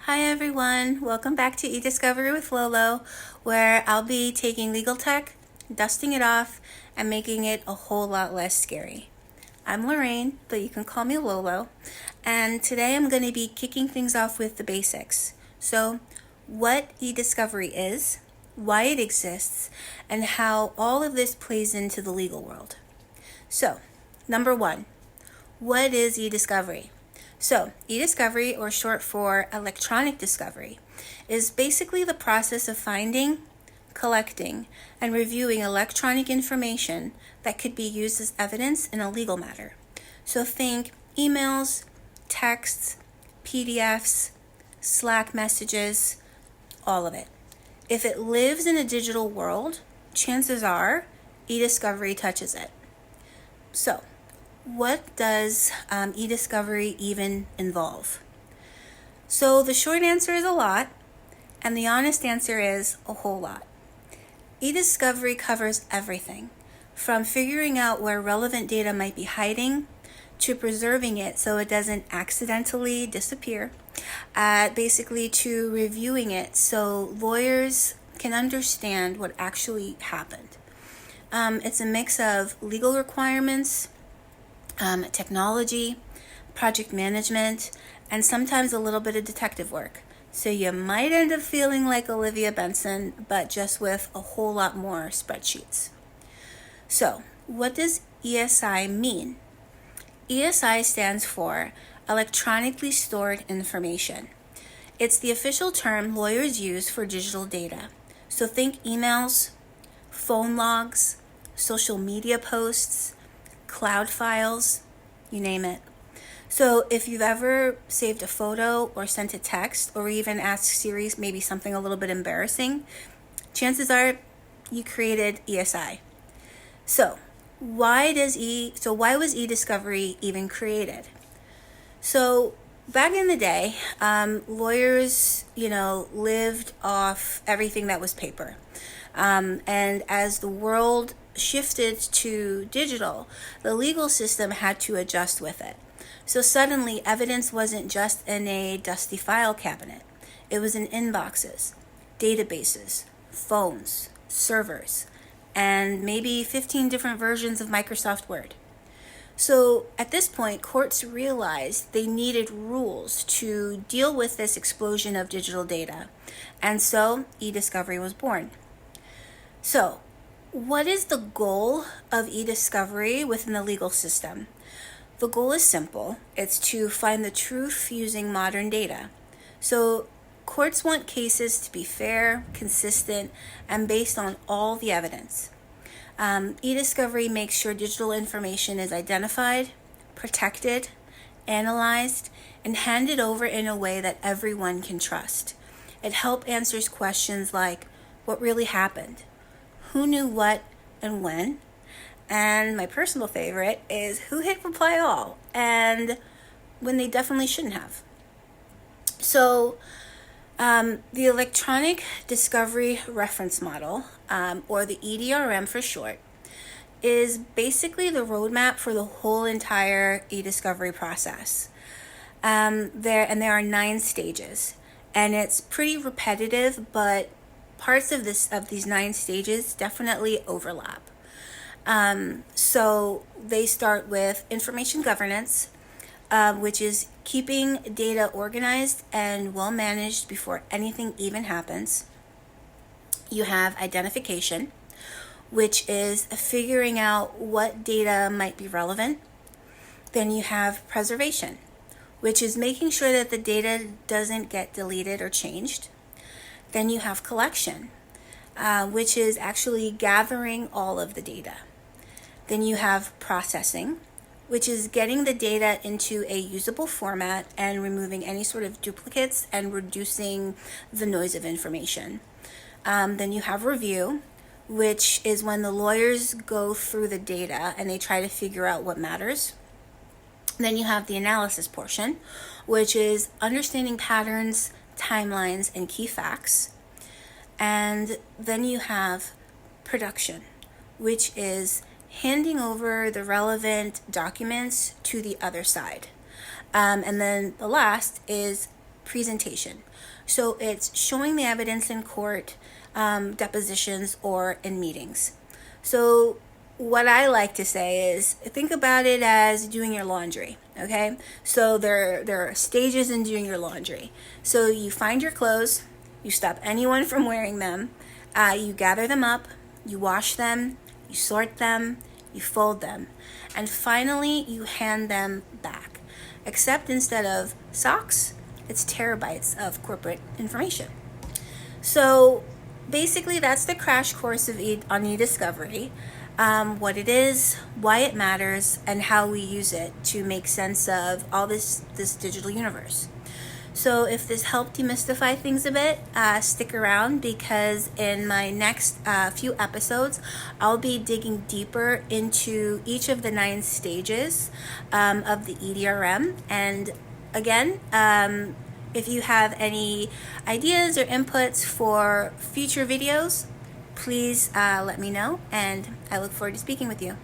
Hi everyone, welcome back to eDiscovery with Lolo, where I'll be taking legal tech, dusting it off, and making it a whole lot less scary. I'm Lorraine, but you can call me Lolo, and today I'm going to be kicking things off with the basics. So, what eDiscovery is, why it exists, and how all of this plays into the legal world. So, number one, what is eDiscovery? So, eDiscovery, or short for electronic discovery, is basically the process of finding, collecting, and reviewing electronic information that could be used as evidence in a legal matter. So think emails, texts, PDFs, Slack messages, all of it. If it lives in a digital world, chances are eDiscovery touches it. So, what does eDiscovery even involve? So the short answer is a lot, and the honest answer is a whole lot. eDiscovery covers everything, from figuring out where relevant data might be hiding, to preserving it so it doesn't accidentally disappear, basically to reviewing it so lawyers can understand what actually happened. It's a mix of legal requirements, technology, project management, and sometimes a little bit of detective work. So you might end up feeling like Olivia Benson, but just with a whole lot more spreadsheets. So, what does ESI mean? ESI stands for Electronically Stored Information. It's the official term lawyers use for digital data. So think emails, phone logs, social media posts, cloud files, you name it. So if you've ever saved a photo or sent a text or even asked Siri maybe something a little bit embarrassing, chances are you created ESI. So why was eDiscovery even created? So back in the day, lawyers, lived off everything that was paper. And as the world shifted to digital, the legal system had to adjust with it. So suddenly, evidence wasn't just in a dusty file cabinet. It was in inboxes, databases, phones, servers, and maybe 15 different versions of Microsoft Word. So at this point, courts realized they needed rules to deal with this explosion of digital data. And so eDiscovery was born. So, what is the goal of eDiscovery within the legal system? The goal is simple. It's to find the truth using modern data. So, courts want cases to be fair, consistent, and based on all the evidence. eDiscovery makes sure digital information is identified, protected, analyzed, and handed over in a way that everyone can trust. It helps answers questions like, what really happened? Who knew what and when? And my personal favorite is who hit reply all and when they definitely shouldn't have. So the Electronic Discovery Reference Model, or the EDRM for short, is basically the roadmap for the whole entire eDiscovery process. There are 9 stages, and it's pretty repetitive, but parts of these 9 stages definitely overlap. So they start with information governance, which is keeping data organized and well managed before anything even happens. You have identification, which is figuring out what data might be relevant. Then you have preservation, which is making sure that the data doesn't get deleted or changed. Then you have collection, which is actually gathering all of the data. Then you have processing, which is getting the data into a usable format and removing any sort of duplicates and reducing the noise of information. Then you have review, which is when the lawyers go through the data and they try to figure out what matters. Then you have the analysis portion, which is understanding patterns, timelines, and key facts. And then you have production, which is handing over the relevant documents to the other side. And then the last is presentation. So it's showing the evidence in court, depositions, or in meetings. So what I like to say is think about it as doing your laundry, okay? So there are stages in doing your laundry. So you find your clothes, you stop anyone from wearing them, you gather them up, you wash them, you sort them, you fold them, and finally you hand them back. Except instead of socks, it's terabytes of corporate information. So basically that's the crash course on eDiscovery. What it is, why it matters, and how we use it to make sense of all this digital universe. So if this helped demystify things a bit, stick around, because in my next few episodes, I'll be digging deeper into each of the 9 stages of the EDRM. And again, if you have any ideas or inputs for future videos, please let me know, and I look forward to speaking with you.